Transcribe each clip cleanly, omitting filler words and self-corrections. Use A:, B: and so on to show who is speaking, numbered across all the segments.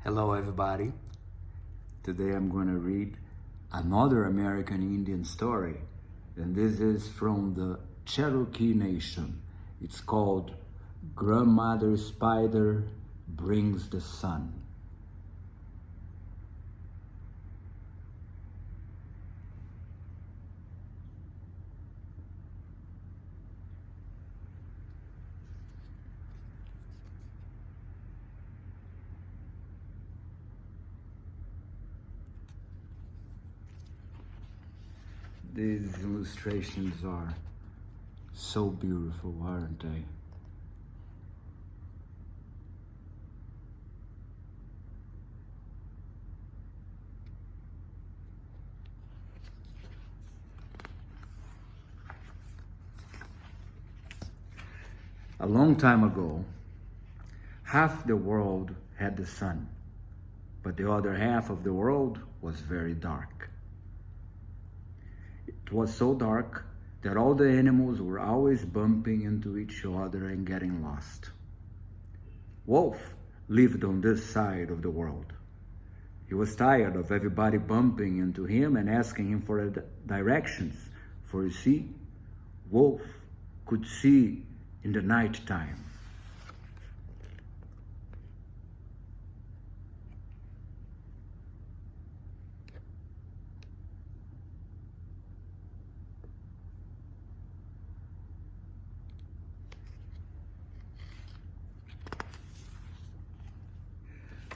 A: Hello, everybody. Today I'm going to read another American Indian story, and this is from the Cherokee Nation. It's called Grandmother Spider Brings the Sun. These illustrations are so beautiful, aren't they? A long time ago, half the world had the sun, but the other half of the world was very dark. It was so dark that all the animals were always bumping into each other and getting lost. Wolf lived on this side of the world. He was tired of everybody bumping into him and asking him for directions, for you see, Wolf could see in the night time.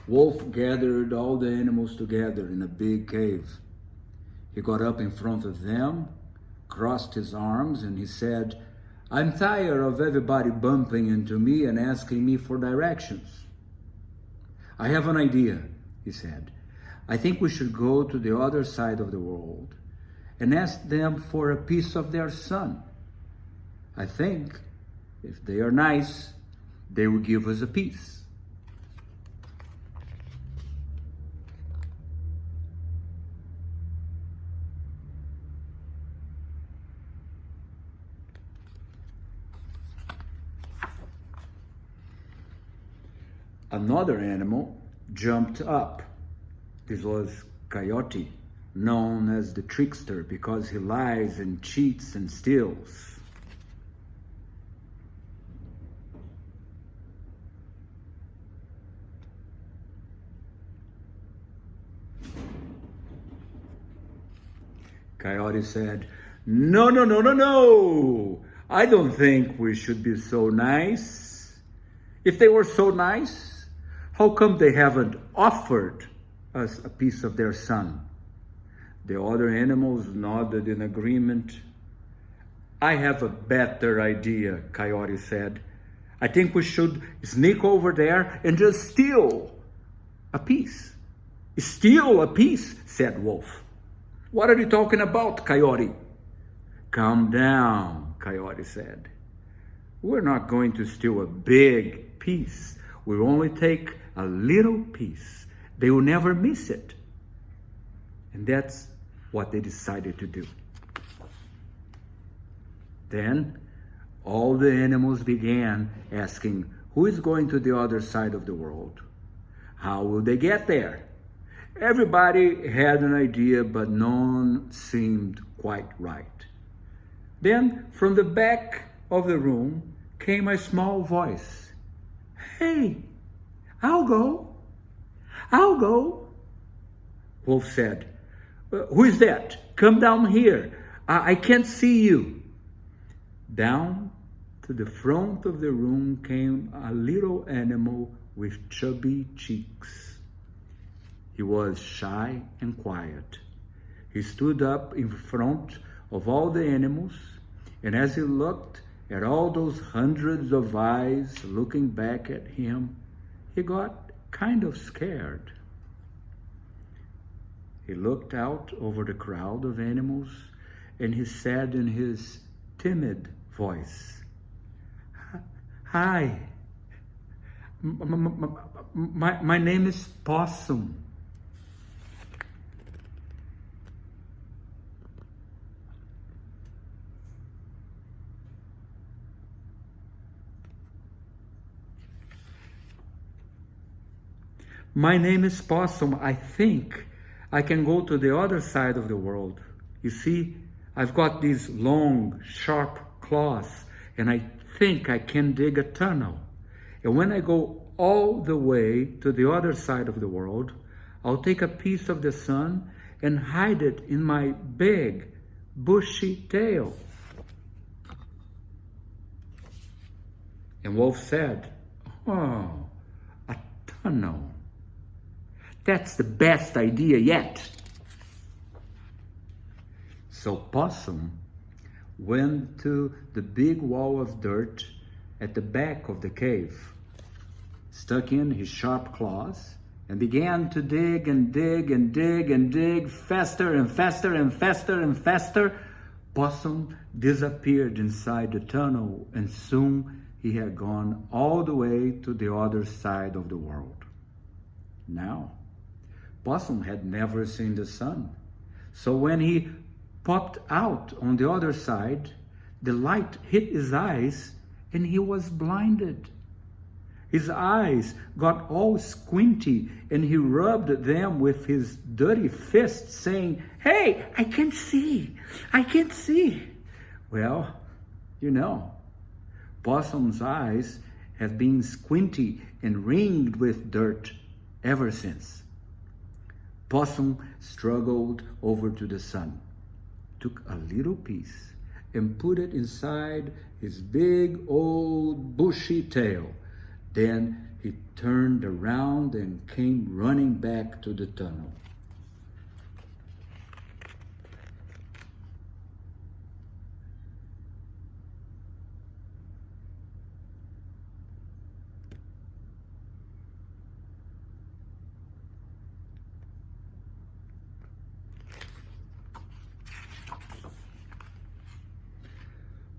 A: Wolf gathered all the animals together in a big cave. He got up in front of them, crossed his arms, and he said, "I'm tired of everybody bumping into me and asking me for directions. I have an idea," he said. "I think we should go to the other side of the world and ask them for a piece of their sun. I think if they are nice, they will give us a piece." Another animal jumped up. This was Coyote, known as the trickster because he lies and cheats and steals. Coyote said, "No, no, no, no, no. I don't think we should be so nice. If they were so nice, how come they haven't offered us a piece of their sun?" The other animals nodded in agreement. "I have a better idea," Coyote said. "I think we should sneak over there and just steal a piece." "Steal a piece?" said Wolf. "What are you talking about, Coyote?" "Calm down," Coyote said. "We're not going to steal a big piece. We'll only take a little piece. They will never miss it." And that's what they decided to do. Then all the animals began asking, who is going to the other side of the world? How will they get there? Everybody had an idea, but none seemed quite right. Then from the back of the room came a small voice. "Hey, I'll go. I'll go." Wolf said, "Who is that? Come down here. I can't see you." Down to the front of the room came a little animal with chubby cheeks. He was shy and quiet. He stood up in front of all the animals, and as he looked at all those hundreds of eyes looking back at him, he got kind of scared. He looked out over the crowd of animals and he said in his timid voice, "Hi, my name is Possum." My name is Possum. I think I can go to the other side of the world. You see, I've got these long, sharp claws, and I think I can dig a tunnel. And when I go all the way to the other side of the world, I'll take a piece of the sun and hide it in my big, bushy tail. And Wolf said, "Oh, a tunnel. That's the best idea yet." So Possum went to the big wall of dirt at the back of the cave, stuck in his sharp claws, and began to dig and dig and dig and dig faster and faster and faster and faster. Possum disappeared inside the tunnel, and soon he had gone all the way to the other side of the world. Now, Possum had never seen the sun, so when he popped out on the other side, the light hit his eyes and he was blinded. His eyes got all squinty and he rubbed them with his dirty fist, saying, "Hey, I can't see, I can't see." Well, you know, Possum's eyes have been squinty and ringed with dirt ever since. Possum struggled over to the sun, took a little piece and put it inside his big old bushy tail. Then he turned around and came running back to the tunnel.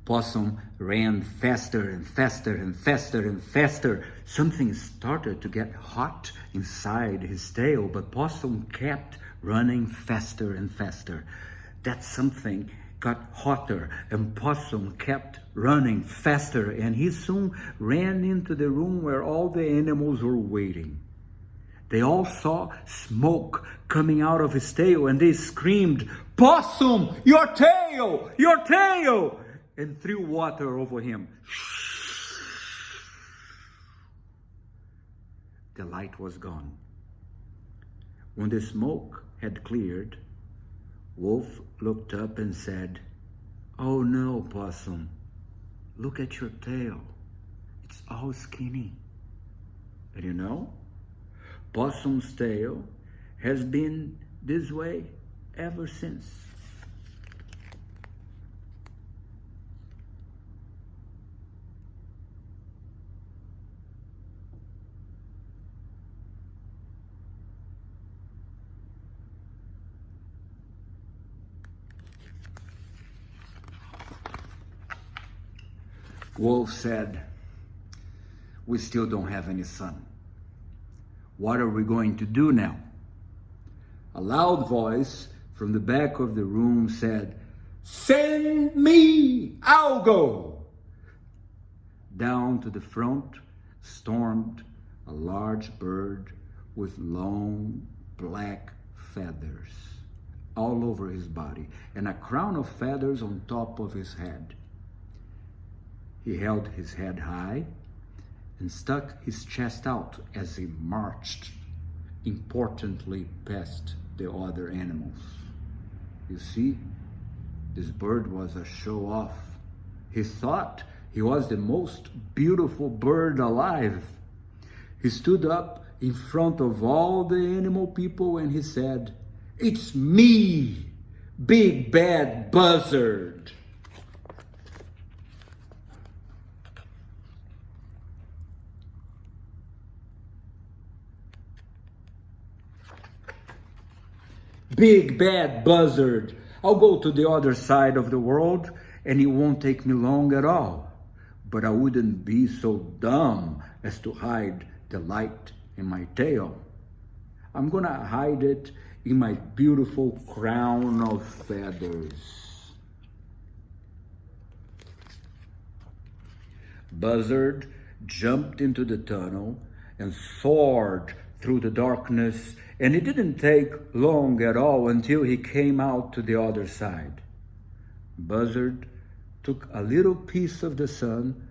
A: Possum ran faster and faster and faster and faster. Something started to get hot inside his tail, but Possum kept running faster and faster. That something got hotter, and Possum kept running faster, and he soon ran into the room where all the animals were waiting. They all saw smoke coming out of his tail, and they screamed, "Possum, your tail! Your tail!" and threw water over him. The light was gone. When the smoke had cleared, Wolf looked up and said, "Oh no, Possum, look at your tail. It's all skinny." And you know, Possum's tail has been this way ever since. Wolf said, "We still don't have any sun. What are we going to do now?" A loud voice from the back of the room said, "Send me, I'll go." Down to the front stormed a large bird with long black feathers all over his body and a crown of feathers on top of his head. He held his head high and stuck his chest out as he marched importantly past the other animals. You see, this bird was a show-off. He thought he was the most beautiful bird alive. He stood up in front of all the animal people and he said, "It's me, Big Bad Buzzard." Big Bad Buzzard. I'll go to the other side of the world and it won't take me long at all. But I wouldn't be so dumb as to hide the light in my tail. I'm gonna hide it in my beautiful crown of feathers. Buzzard jumped into the tunnel and soared through the darkness, and it didn't take long at all until he came out to the other side. Buzzard took a little piece of the sun,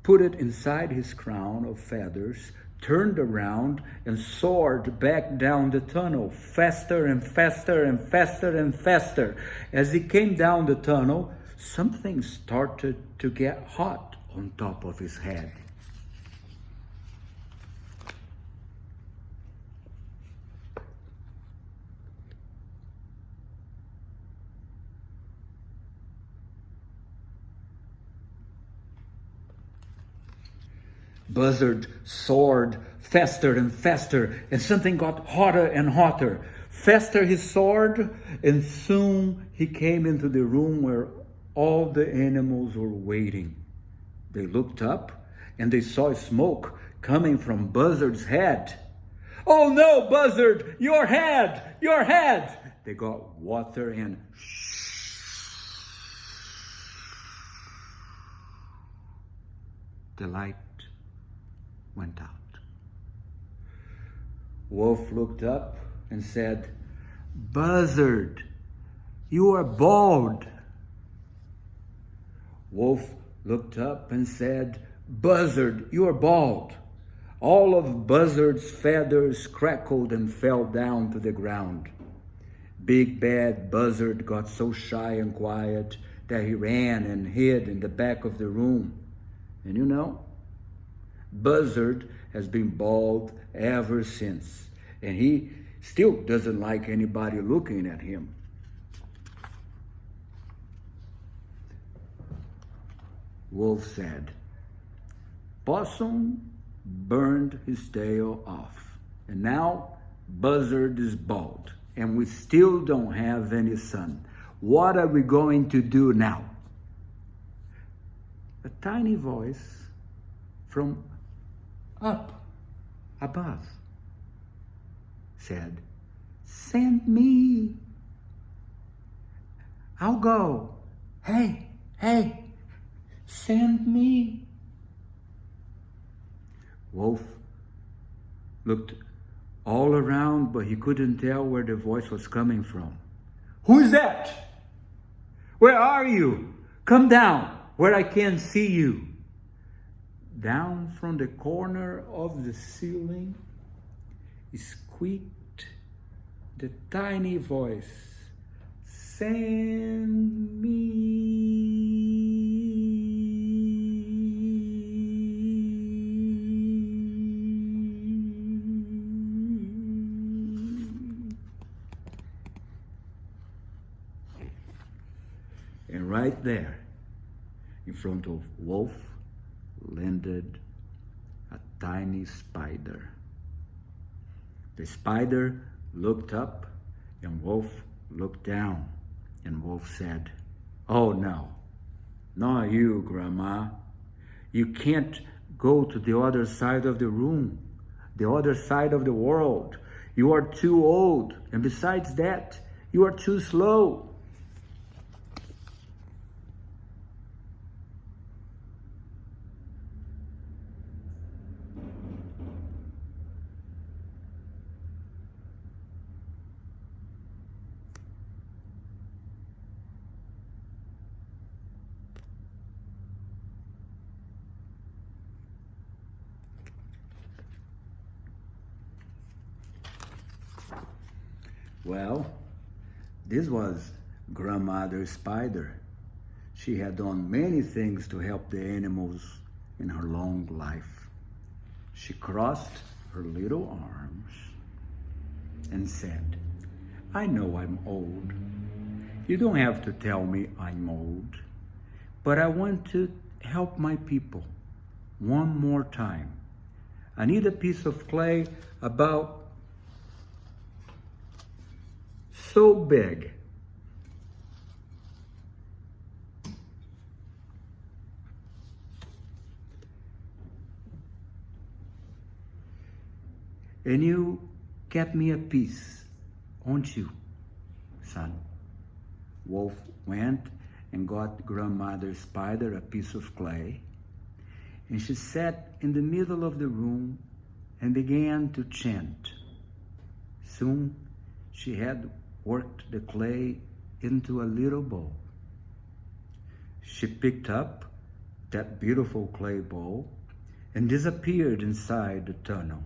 A: put it inside his crown of feathers, turned around, and soared back down the tunnel, faster and faster and faster and faster. As he came down the tunnel, something started to get hot on top of his head. Buzzard soared faster and faster, and something got hotter and hotter. Faster he soared, and soon he came into the room where all the animals were waiting. They looked up, and they saw smoke coming from Buzzard's head. "Oh no, Buzzard, your head, your head!" They got water and the light went out. Wolf looked up and said, "Buzzard, you are bald." Wolf looked up and said, "Buzzard, you are bald." All of Buzzard's feathers crackled and fell down to the ground. Big bad Buzzard got so shy and quiet that he ran and hid in the back of the room. And you know, Buzzard has been bald ever since, and he still doesn't like anybody looking at him. Wolf said, "Possum burned his tail off, and now Buzzard is bald, and we still don't have any sun. What are we going to do now?" A tiny voice from up above said, "Send me. I'll go. Hey, hey, send me." Wolf looked all around, but he couldn't tell where the voice was coming from. "Who is that? Where are you? Come down where I can see you." Down from the corner of the ceiling squeaked the tiny voice, "Send me." And right there, in front of Wolf, landed a tiny spider. The spider looked up and Wolf looked down, and Wolf said, "Oh no, not you, Grandma. You can't go to the other side of the room, the other side of the world. You are too old, and besides that, you are too slow." Well, this was Grandmother Spider. She had done many things to help the animals in her long life. She crossed her little arms and said, "I know I'm old. You don't have to tell me I'm old, but I want to help my people one more time. I need a piece of clay about so big. And you get me a piece, won't you, son?" Wolf went and got Grandmother Spider a piece of clay, and she sat in the middle of the room and began to chant. Soon she had worked the clay into a little bowl. She picked up that beautiful clay bowl and disappeared inside the tunnel.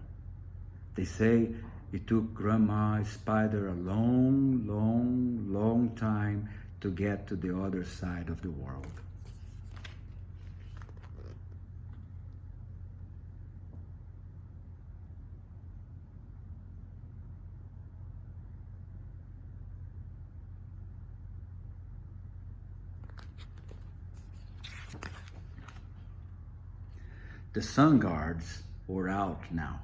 A: They say it took Grandma Spider a long, long, long time to get to the other side of the world. The sun guards were out now.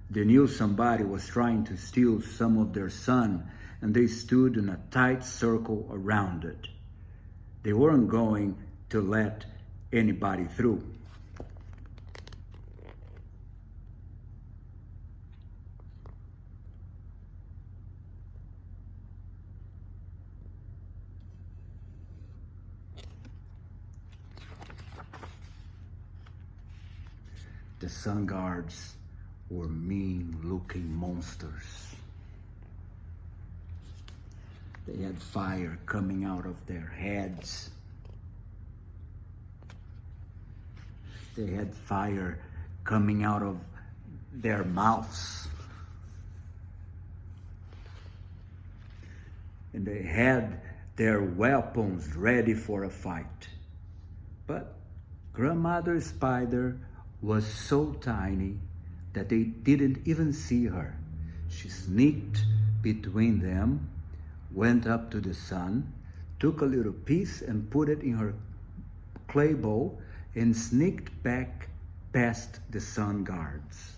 A: They knew somebody was trying to steal some of their sun, and they stood in a tight circle around it. They weren't going to let anybody through. The sun guards were mean-looking monsters. They had fire coming out of their heads. They had fire coming out of their mouths. And they had their weapons ready for a fight. But Grandmother Spider was so tiny that they didn't even see her. She sneaked between them, went up to the sun, took a little piece and put it in her clay bowl, and sneaked back past the sun guards.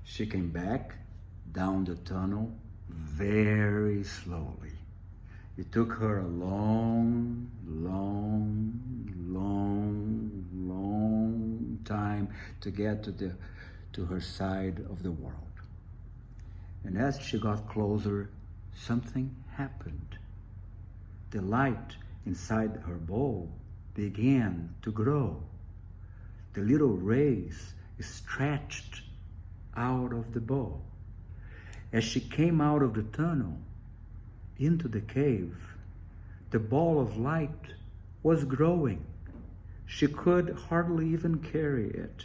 A: She came back down the tunnel very slowly. It took her a long, long, long, long time to get to her side of the world. And as she got closer, something happened. The light inside her bowl began to grow. The little rays stretched out of the bowl. As she came out of the tunnel into the cave, the ball of light was growing. She could hardly even carry it.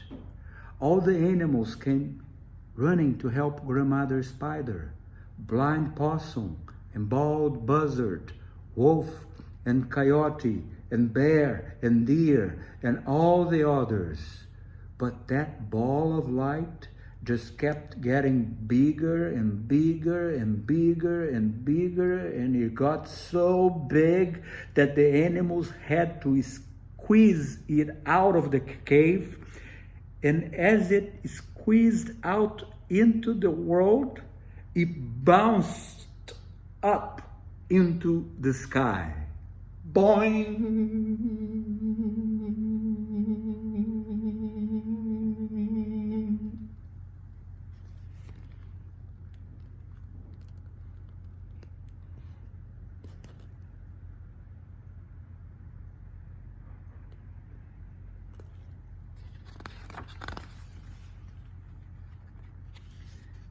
A: All the animals came running to help Grandmother Spider. Blind Possum and Bald Buzzard, Wolf and Coyote and Bear and Deer and all the others. But that ball of light just kept getting bigger and bigger and bigger and bigger, and it got so big that the animals had to squeeze it out of the cave. And as it squeezed out into the world, it bounced up into the sky. Boing!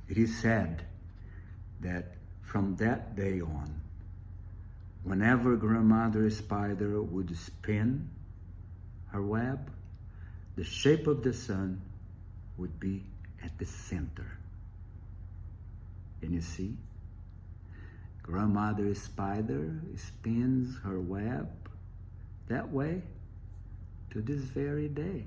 A: It is said that from that day on, whenever Grandmother Spider would spin her web, the shape of the sun would be at the center. And you see, Grandmother Spider spins her web that way to this very day.